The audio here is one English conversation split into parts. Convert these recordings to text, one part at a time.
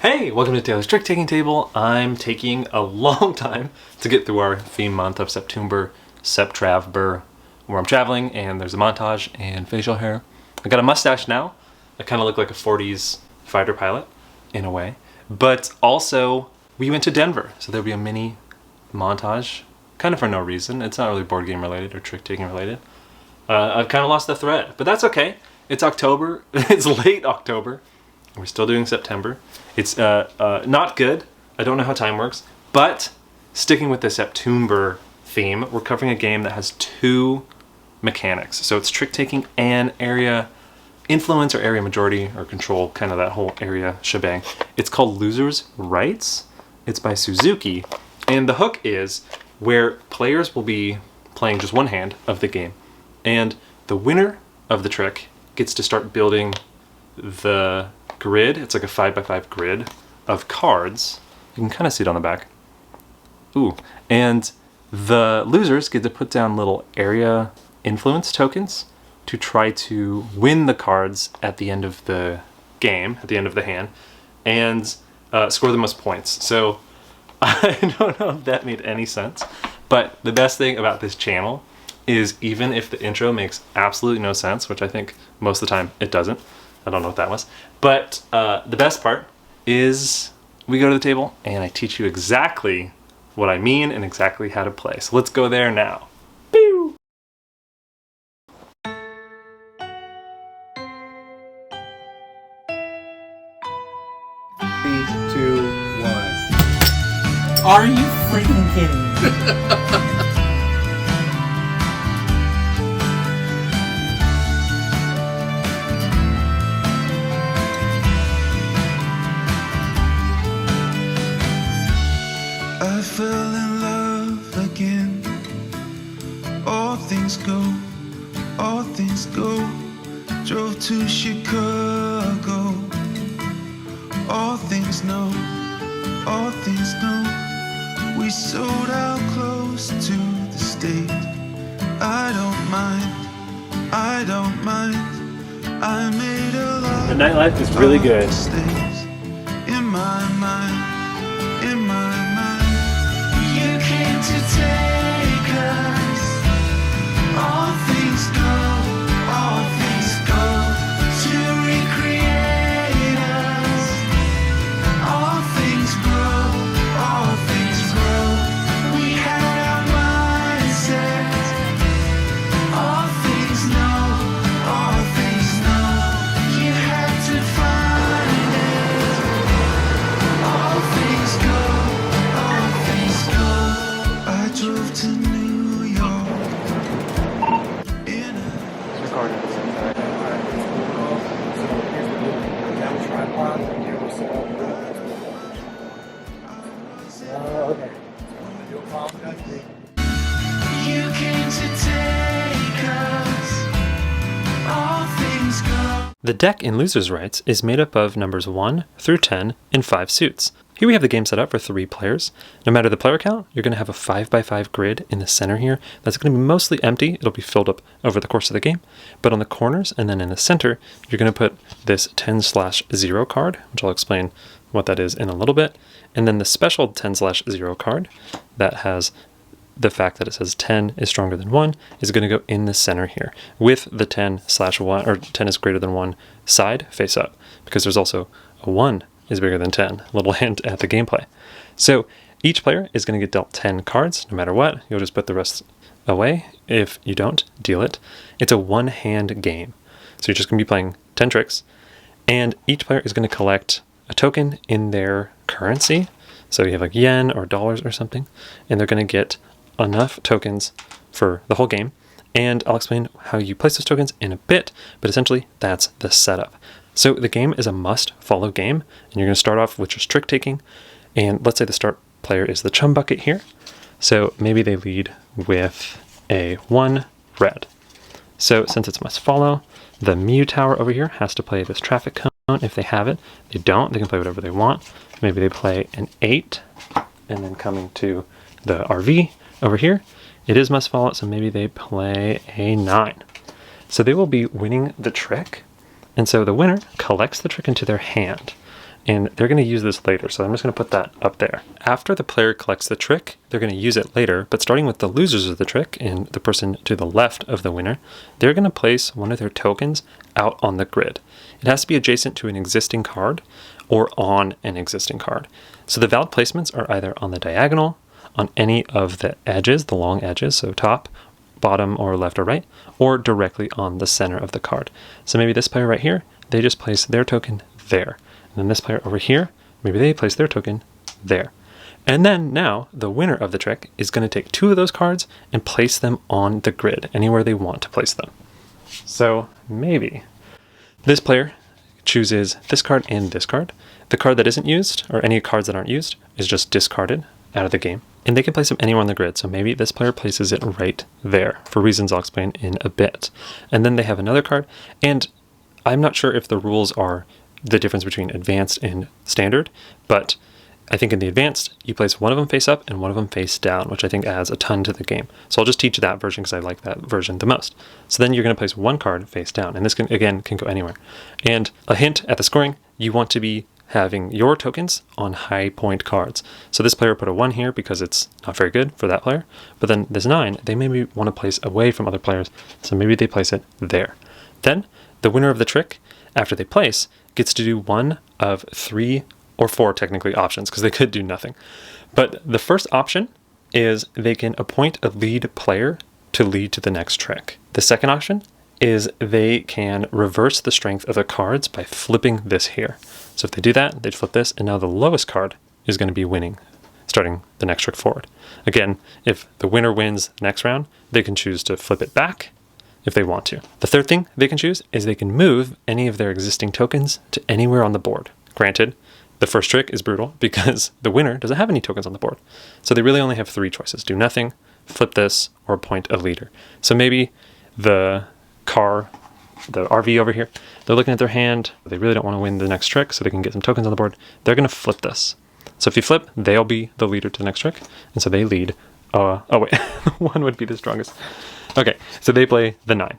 Hey, welcome to Taylor's Trick Taking Table. I'm taking a long time to get through our theme month of September, Septravber, where I'm traveling and there's a montage and facial hair. I got a mustache now. I kind of look like a 40s fighter pilot in a way. But also, we went to Denver, so there'll be a mini montage, kind of for no reason. It's not really board game related or trick taking related. I've kind of lost the thread, but that's okay. It's October. It's late October. We're still doing September. It's not good. I don't know how time works, but sticking with the September theme, we're covering a game that has two mechanics. So it's trick taking and area influence or area majority or control, kind of that whole area shebang. It's called Losers' Rights. It's by Suzuki. And the hook is where players will be playing just one hand of the game. And the winner of the trick gets to start building the grid. It's like a 5x5 grid of cards. You can kind of see it on the back. Ooh. And the losers get to put down little area influence tokens to try to win the cards at the end of the game, at the end of the hand, and score the most points. So I don't know if that made any sense, but the best thing about this channel is even if the intro makes absolutely no sense, which I think most of the time it doesn't, I don't know what that was. But the best part is we go to the table and I teach you exactly what I mean and exactly how to play. So let's go there now. Pew! 3, 2, 1. Are you freaking kidding me? I fell in love again. All things go, all things go. Drove to Chicago. All things know, all things know. We sold out close to the state. I don't mind, I don't mind. I made a lot. The nightlife is really good. Mistakes in my mind, in my mind. You came to take us. All things go, all things go to recreate us. All things grow, all things grow. We had our mindset. All things know, all things know. You had to find it. All things go, all things go. I drove to New York in a You came to take us. All things go. The deck in Losers' Rights is made up of numbers 1 through 10 in 5 suits. Here we have the game set up for 3 players. No matter the player count, you're going to have a 5x5 grid in the center here. That's going to be mostly empty. It'll be filled up over the course of the game. But on the corners and then in the center, you're going to put this 10/0 card, which I'll explain what that is in a little bit. And then the special 10/0 card that has the fact that it says 10 is stronger than 1 is going to go in the center here with the 10/1 or 10 is greater than 1 side face up, because there's also a 1 is bigger than 10. A little hint at the gameplay. So each player is going to get dealt 10 cards no matter what. You'll just put the rest away. If you don't, deal it. It's a one-hand game. So you're just going to be playing 10 tricks, and each player is going to collect a token in their currency. So you have like yen or dollars or something, and they're going to get enough tokens for the whole game. And I'll explain how you place those tokens in a bit, but essentially that's the setup. So the game is a must-follow game, and you're going to start off with just trick taking. And let's say the start player is the chum bucket here. So maybe they lead with a 1 red. So since it's must follow, the Mew Tower over here has to play this traffic cone if they have it. They don't, they can play whatever they want. Maybe they play an 8, and then coming to the RV over here, it is must follow, so maybe they play a 9. So they will be winning the trick. And so the winner collects the trick into their hand. and they're going to use this later. So I'm just going to put that up there. After the player collects the trick, they're going to use it later, but starting with the losers of the trick and the person to the left of the winner, they're going to place one of their tokens out on the grid. It has to be adjacent to an existing card or on an existing card. So the valid placements are either on the diagonal, on any of the edges, the long edges, so top, bottom, or left or right, or directly on the center of the card. So maybe this player right here, they just place their token there. And then this player over here, maybe they place their token there. And then now the winner of the trick is going to take 2 of those cards and place them on the grid, anywhere they want to place them. So maybe this player chooses this card and this card. The card that isn't used, or any cards that aren't used, is just discarded out of the game. And they can place them anywhere on the grid. So maybe this player places it right there, for reasons I'll explain in a bit. And then they have another card. And I'm not sure if the rules are the difference between advanced and standard, but I think in the advanced, you place one of them face up and one of them face down, which I think adds a ton to the game. So I'll just teach that version because I like that version the most. So then you're going to place one card face down, and this can, again, can go anywhere. And a hint at the scoring, you want to be having your tokens on high point cards. So this player put a 1 here because it's not very good for that player, but then this 9, they maybe want to place away from other players, so maybe they place it there. Then the winner of the trick, after they place, gets to do one of 3 or 4 technically options, because they could do nothing. But the first option is they can appoint a lead player to lead to the next trick. The second option is they can reverse the strength of the cards by flipping this here. So if they do that, they'd flip this, and now the lowest card is going to be winning, starting the next trick forward. Again, if the winner wins the next round, they can choose to flip it back if they want to. The third thing they can choose is they can move any of their existing tokens to anywhere on the board. Granted, the first trick is brutal because the winner doesn't have any tokens on the board. So they really only have 3 choices. Do nothing, flip this, or appoint a leader. So maybe the car, the RV over here, they're looking at their hand. They really don't want to win the next trick so they can get some tokens on the board. They're going to flip this. So if you flip, they'll be the leader to the next trick. And so they lead. Oh wait, 1 would be the strongest. Okay, so they play the 9.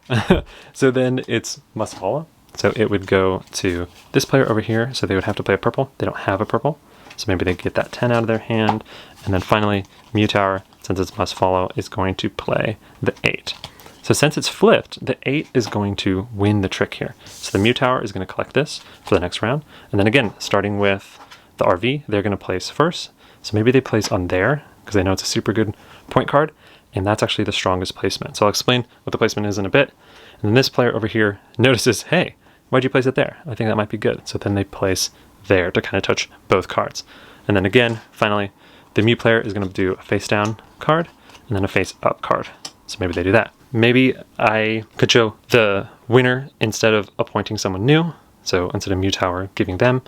So then it's must follow. So it would go to this player over here. So they would have to play a purple. They don't have a purple. So maybe they get that 10 out of their hand. And then finally, Mew Tower, since it's must follow, is going to play the 8. So since it's flipped, the 8 is going to win the trick here. So the Mew Tower is going to collect this for the next round. And then again, starting with the RV, they're going to place first. So maybe they place on there because they know it's a super good point card. And that's actually the strongest placement. So I'll explain what the placement is in a bit. And then this player over here notices, hey, why'd you place it there? I think that might be good. So then they place there to kind of touch both cards. And then again, finally, the Mew player is going to do a face down card and then a face up card. So maybe they do that. Maybe I could show the winner instead of appointing someone new. So instead of Mew Tower giving them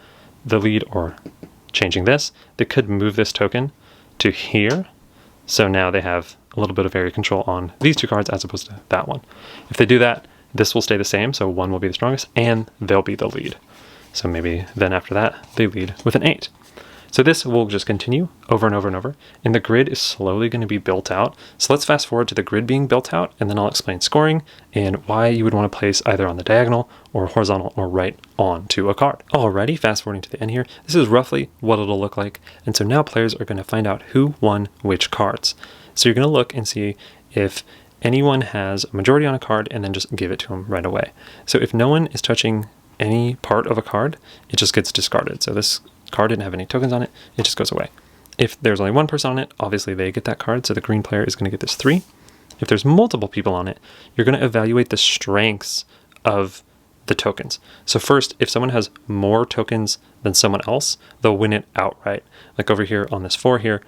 the lead or changing this, they could move this token to here. So now they have a little bit of area control on these 2 cards as opposed to that one. If they do that, this will stay the same. So 1 will be the strongest and they'll be the lead. So maybe then after that, they lead with an 8. So this will just continue over and over and over, and the grid is slowly going to be built out. So let's fast forward to the grid being built out, and then I'll explain scoring and why you would want to place either on the diagonal or horizontal or right onto a card. Alrighty, fast forwarding to the end here, this is roughly what it'll look like. And so now players are going to find out who won which cards. So you're going to look and see if anyone has a majority on a card and then just give it to them right away. So if no one is touching any part of a card, it just gets discarded. So this card didn't have any tokens on it, it just goes away. If there's only 1 person on it, obviously they get that card, so the green player is going to get this 3. If there's multiple people on it, you're going to evaluate the strengths of the tokens. So first, if someone has more tokens than someone else, they'll win it outright. Like over here on this 4 here,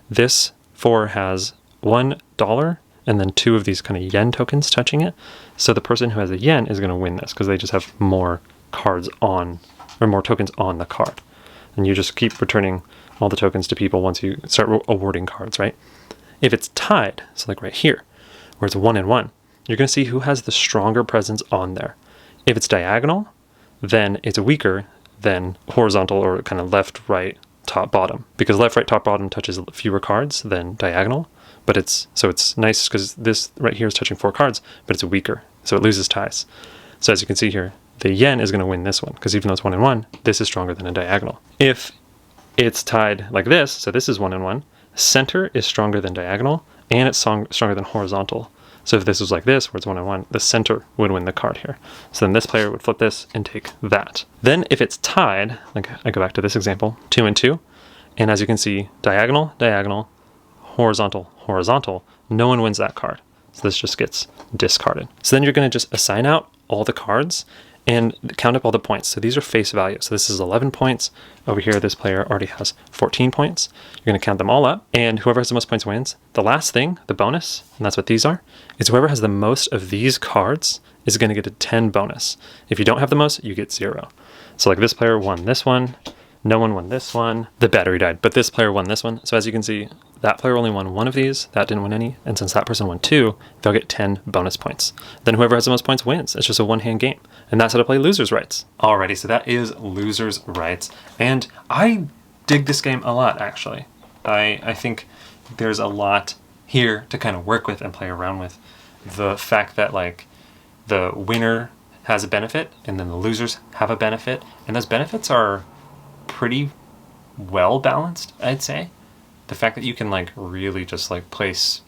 this 4 has $1 and then 2 of these kind of yen tokens touching it. So the person who has a yen is going to win this because they just have more cards on, or more tokens on the card. And you just keep returning all the tokens to people once you start awarding cards, right? If it's tied, so like right here, where it's 1 and 1, you're going to see who has the stronger presence on there. If it's diagonal, then it's weaker than horizontal or kind of left, right, top, bottom. Because left, right, top, bottom touches fewer cards than diagonal. But it's nice because this right here is touching 4 cards, but it's weaker, so it loses ties. So as you can see here, the yen is going to win this one, because even though it's 1 and 1, this is stronger than a diagonal. If it's tied like this, so this is 1 and 1, center is stronger than diagonal, and it's stronger than horizontal. So if this was like this, where it's 1 and 1, the center would win the card here. So then this player would flip this and take that. Then if it's tied, like I go back to this example, 2 and 2, and as you can see, diagonal, diagonal, horizontal, horizontal, no one wins that card. So this just gets discarded. So then you're going to just assign out all the cards and count up all the points. So these are face value. So this is 11 points. Over here, this player already has 14 points. You're going to count them all up, and whoever has the most points wins. The last thing, the bonus, and that's what these are, is whoever has the most of these cards is going to get a 10 bonus. If you don't have the most, you get 0. So like this player won this one. No one won this one. The battery died, but this player won this one. So as you can see, that player only won 1 of these, that didn't win any, and since that person won 2, they'll get 10 bonus points. Then whoever has the most points wins. It's just a one-hand game, and that's how to play Losers' Rights. Alrighty, so that is Losers' Rights, and I dig this game a lot, actually. I think there's a lot here to kind of work with and play around with. The fact that, like, the winner has a benefit, and then the losers have a benefit, and those benefits are pretty well balanced, I'd say. The fact that you can like really just like place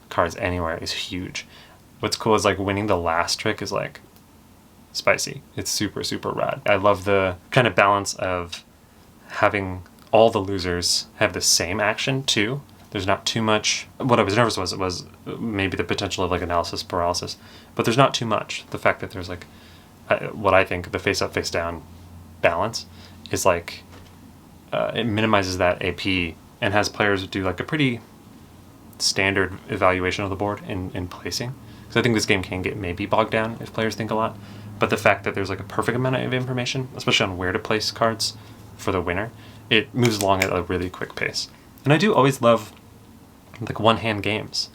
cards anywhere is huge. What's cool is like winning the last trick is like spicy. It's super, super rad. I love the kind of balance of having all the losers have the same action too. There's not too much. What I was nervous was maybe the potential of like analysis paralysis, but there's not too much. The fact that there's like what I think the face up, face down balance is like it minimizes that AP and has players do like a pretty standard evaluation of the board in placing. So I think this game can get maybe bogged down if players think a lot. But the fact that there's like a perfect amount of information, especially on where to place cards for the winner, it moves along at a really quick pace. And I do always love like one-hand games.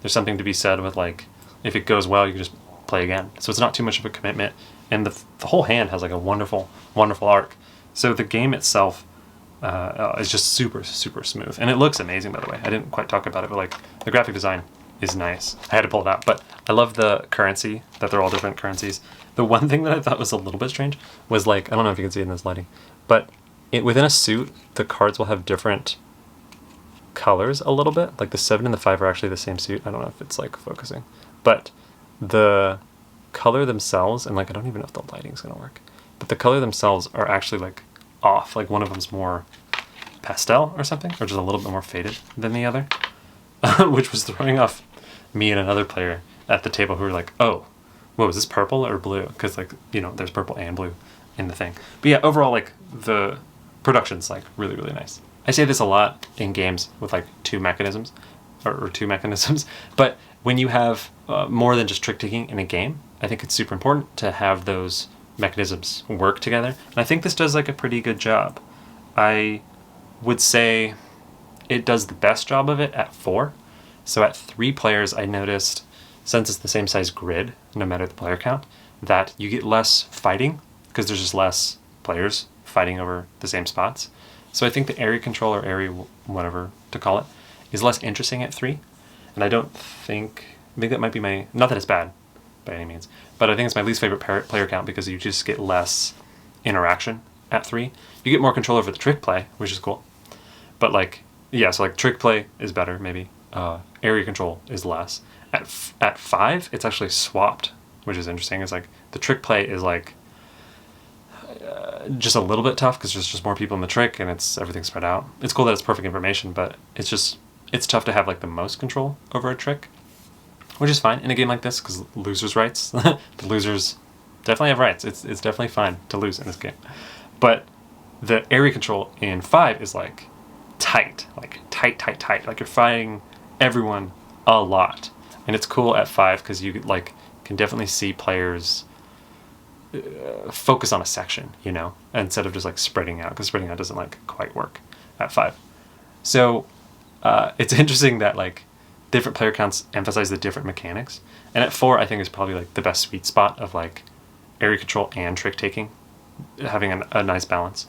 There's something to be said with like, if it goes well, you can just play again. So it's not too much of a commitment. And the whole hand has like a wonderful, wonderful arc. So the game itself is just super, super smooth. And it looks amazing, by the way. I didn't quite talk about it, but like the graphic design is nice. I had to pull it out, but I love the currency, that they're all different currencies. The one thing that I thought was a little bit strange was like, I don't know if you can see it in this lighting, but within a suit, the cards will have different colors a little bit. Like the 7 and the 5 are actually the same suit. I don't know if it's like focusing, but the color themselves, and like I don't even know if the lighting's gonna work, but the color themselves are actually like off. Like one of them's more pastel or something, or just a little bit more faded than the other, which was throwing off me and another player at the table who were like, oh, what was this, purple or blue? Because like, you know, there's purple and blue in the thing. But yeah, overall, like the production's like really, really nice. I say this a lot in games with like two mechanisms, but when you have more than just trick taking in a game, I think it's super important to have those mechanisms work together, and I think this does like a pretty good job. I would say it does the best job of it at 4. So at 3 players, I noticed, since it's the same size grid, no matter the player count, that you get less fighting because there's just less players fighting over the same spots. So I think the area control, or area whatever to call it, is less interesting at 3, and I think that might be my, not that it's bad by any means, but I think it's my least favorite player count because you just get less interaction at 3. You get more control over the trick play, which is cool. But like, yeah, so like trick play is better, maybe. Area control is less. At 5, it's actually swapped, which is interesting. It's like the trick play is like just a little bit tough because there's just more people in the trick and everything's spread out. It's cool that it's perfect information, but it's tough to have like the most control over a trick, which is fine in a game like this because losers' rights. The losers definitely have rights. It's definitely fine to lose in this game. But the area control in 5 is like tight. Like you're fighting everyone a lot. And it's cool at 5 because you like can definitely see players focus on a section, you know, instead of just like spreading out, because spreading out doesn't like quite work at 5. So it's interesting that like different player counts emphasize the different mechanics. And at 4, I think is probably like the best sweet spot of like area control and trick taking, having a nice balance.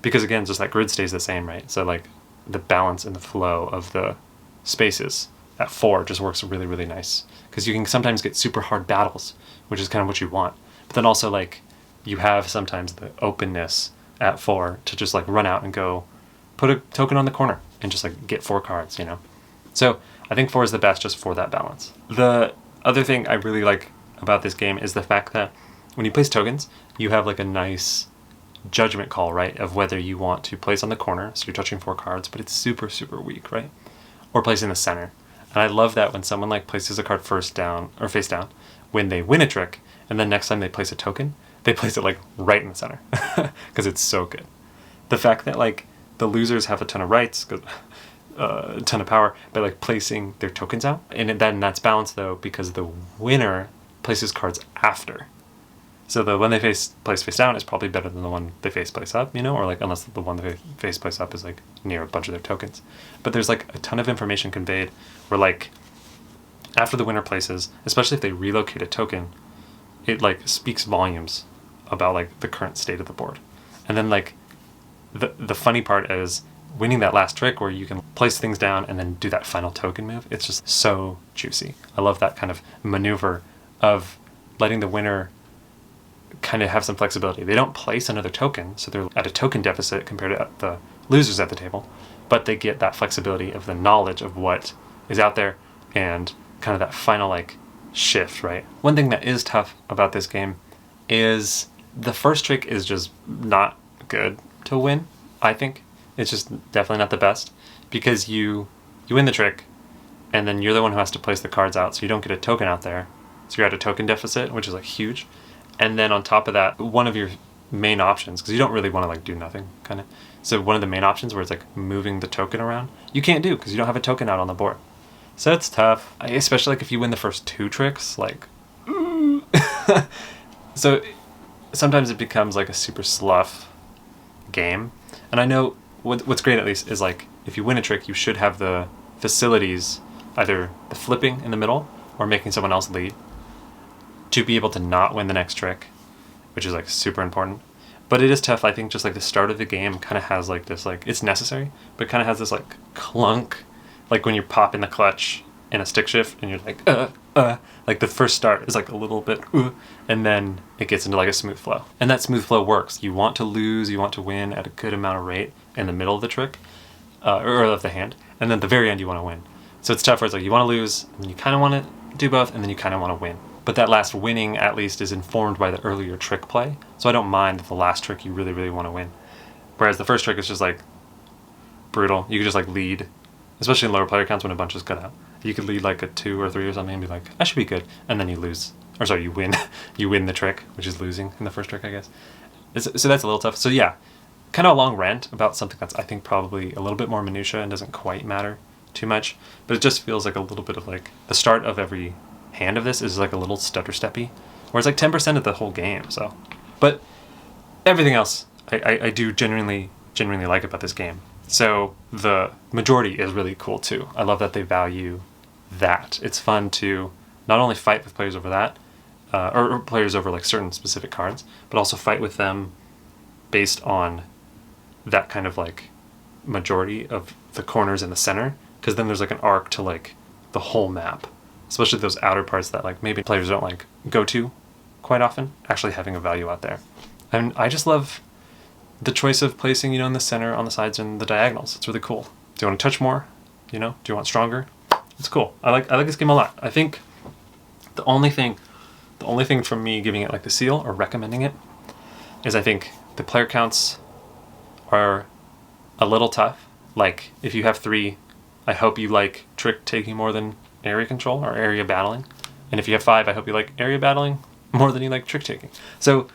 Because again, just that grid stays the same, right? So like the balance and the flow of the spaces at 4 just works really, really nice. Because you can sometimes get super hard battles, which is kind of what you want. But then also like you have sometimes the openness at 4 to just like run out and go put a token on the corner and just like get 4 cards, you know? So I think 4 is the best just for that balance. The other thing I really like about this game is the fact that when you place tokens, you have like a nice judgment call, right, of whether you want to place on the corner, so you're touching 4 cards, but it's super, super weak, right? Or place in the center. And I love that when someone like places a card first down or face down, when they win a trick, and then next time they place a token, they place it like right in the center because it's so good. The fact that like the losers have a ton of rights, a ton of power by like placing their tokens out, and then that's balanced though because the winner places cards after. So the one they place face down is probably better than the one they face up, you know, or like unless the one they face place up is like near a bunch of their tokens. But there's like a ton of information conveyed where like after the winner places, especially if they relocate a token, it like speaks volumes about like the current state of the board. And then like the funny part is winning that last trick where you can place things down and then do that final token move. It's just so juicy. I love that kind of maneuver of letting the winner kind of have some flexibility. They don't place another token, so they're at a token deficit compared to the losers at the table, but they get that flexibility of the knowledge of what is out there and kind of that final like shift, right? One thing that is tough about this game is the first trick is just not good to win, I think. It's just definitely not the best because you win the trick and then you're the one who has to place the cards out, so you don't get a token out there. So you're at a token deficit, which is like huge. And then on top of that, one of your main options, because you don't really want to like do nothing, kind of. So one of the main options where it's like moving the token around, you can't do because you don't have a token out on the board. So it's tough, especially like if you win the first 2 tricks, like, so sometimes it becomes like a super slough game. And I know what's great at least is like if you win a trick, you should have the facilities, either the flipping in the middle or making someone else lead, to be able to not win the next trick, which is like super important. But it is tough. I think just like the start of the game kind of has like this, like it's necessary, but it kind of has this like clunk, like when you pop in the clutch in a stick shift and you're like, like the first start is like a little bit, and then it gets into like a smooth flow. And that smooth flow works. You want to lose, you want to win at a good amount of rate in the middle of the trick, or of the hand, and then at the very end you want to win. So it's tough where it's like you want to lose, and you kind of want to do both, and then you kind of want to win. But that last winning, at least, is informed by the earlier trick play. So I don't mind the last trick you really, really want to win. Whereas the first trick is just like brutal. You could just like lead, especially in lower player counts when a bunch is cut out. You could lead like a 2 or 3 or something and be like, I should be good. And then you lose. Or sorry, you win. You win the trick, which is losing in the first trick, I guess. So that's a little tough. So yeah, kind of a long rant about something that's, I think, probably a little bit more minutia and doesn't quite matter too much. But it just feels like a little bit of like the start of every hand of this is like a little stutter steppy, where it's like 10% of the whole game. So, but everything else I do genuinely like about this game. So the majority is really cool too. I love that they value that. It's fun to not only fight with players over that, or players over like certain specific cards, but also fight with them based on that kind of like majority of the corners in the center, because then there's like an arc to like the whole map, especially those outer parts that like maybe players don't like go to quite often, actually having a value out there. And I just love the choice of placing, you know, in the center, on the sides, and the diagonals. It's really cool. Do you want to touch more? You know, do you want stronger? It's cool. I like this game a lot. I think the only thing from me giving it like the seal or recommending it is I think the player counts are a little tough. Like if you have 3, I hope you like trick taking more than area control or area battling. And if you have 5, I hope you like area battling more than you like trick taking. So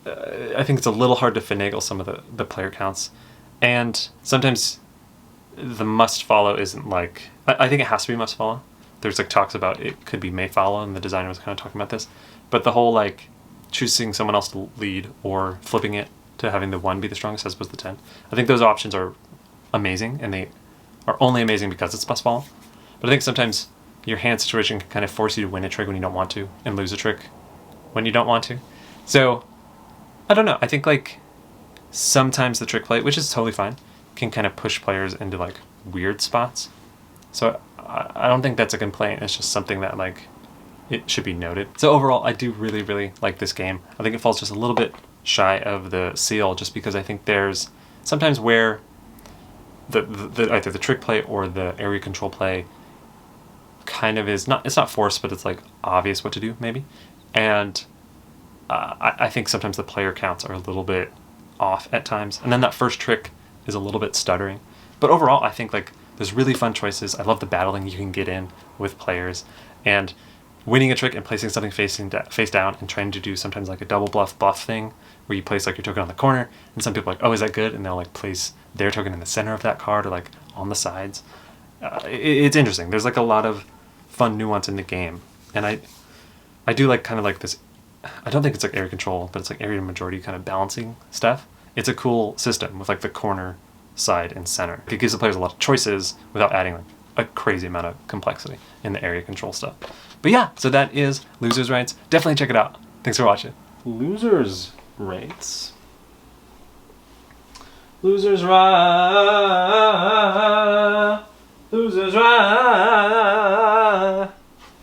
I think it's a little hard to finagle some of the player counts. And sometimes the must follow isn't like, I think it has to be must follow. There's like talks about it could be may follow, and the designer was kind of talking about this. But the whole like choosing someone else to lead or flipping it to having the 1 be the strongest as opposed to the 10. I think those options are amazing, and they are only amazing because it's must follow. But I think sometimes your hand situation can kind of force you to win a trick when you don't want to and lose a trick when you don't want to. So I don't know. I think like sometimes the trick play, which is totally fine, can kind of push players into like weird spots. So I don't think that's a complaint. It's just something that like it should be noted. So overall, I do really, really like this game. I think it falls just a little bit shy of the seal, just because I think there's sometimes where either the trick play or the area control play kind of is not, it's not forced, but it's like obvious what to do maybe. And I think sometimes the player counts are a little bit off at times. And then that first trick is a little bit stuttering. But overall, I think like there's really fun choices. I love the battling you can get in with players, and winning a trick and placing something face down and trying to do sometimes like a double bluff thing where you place like your token on the corner, and some people are like, oh, is that good? And they'll like place their token in the center of that card or like on the sides. It's interesting. There's like a lot of fun nuance in the game, and I do like kind of like this. I don't think it's like area control, but it's like area majority kind of balancing stuff. It's a cool system with like the corner, side, and center. It gives the players a lot of choices without adding like a crazy amount of complexity in the area control stuff. But yeah, so that is Losers' Rights. Definitely check it out. Thanks for watching. Losers' Rights. Losers' Rights. Losers' Rights.